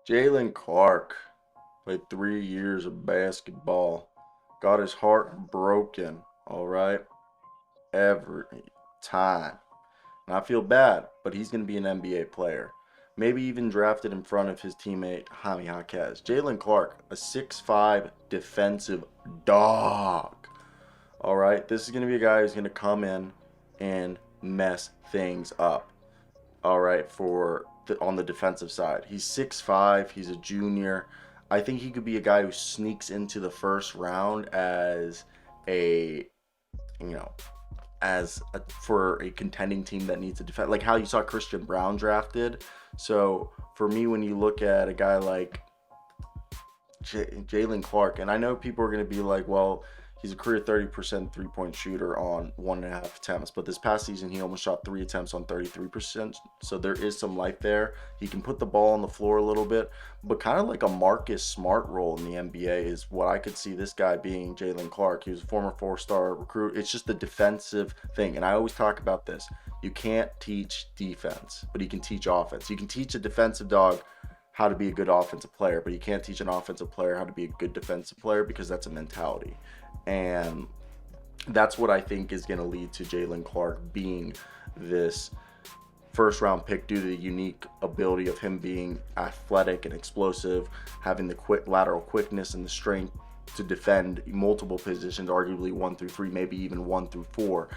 Jaylen Clark played 3 years of basketball, got his heart broken, all right, every time. And I feel bad, but he's going to be an NBA player. Maybe even drafted in front of his teammate Jaime Jaquez. Jaylen Clark, a 6'5 defensive dog. All right, this is going to be a guy who's going to come in and mess things up. All right, on the defensive side. He's 6'5, he's a junior. I think he could be a guy who sneaks into the first round as a, you know, for a contending team that needs to defend, like how you saw Christian Brown drafted. So for me, when you look at a guy like Jaylen Clark, and I know people are going to be like, well, he's a career 30% three-point shooter on 1.5 attempts, but this past season he almost shot 3 attempts on 33%. So there is some life there. He can put the ball on the floor a little bit, but kind of like a Marcus Smart role in the NBA is what I could see this guy being. Jaylen Clark. He was a former four-star recruit. It's just the defensive thing, and I always talk about this. You can't teach defense, but you can teach offense. You can teach a defensive dog how to be a good offensive player, but you can't teach an offensive player how to be a good defensive player because that's a mentality. And that's what I think is going to lead to Jaylen Clark being this first round pick due to the unique ability of him being athletic and explosive, having the quick lateral quickness and the strength to defend multiple positions, arguably 1 through 3, maybe even 1 through 4.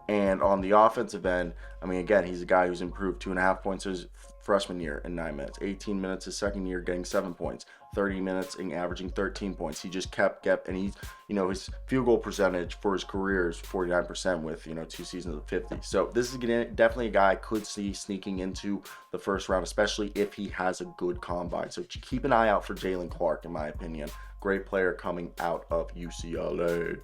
And on the offensive end, I mean, again, he's a guy who's improved 2.5 points his freshman year in 9 minutes, 18 minutes his second year, getting 7 points, 30 minutes and averaging 13 points. He just kept, and he's, his field goal percentage for his career is 49% with, 2 seasons of 50. So this is definitely a guy I could see sneaking into the first round, especially if he has a good combine. So keep an eye out for Jaylen Clark, in my opinion. Great player coming out of UCLA.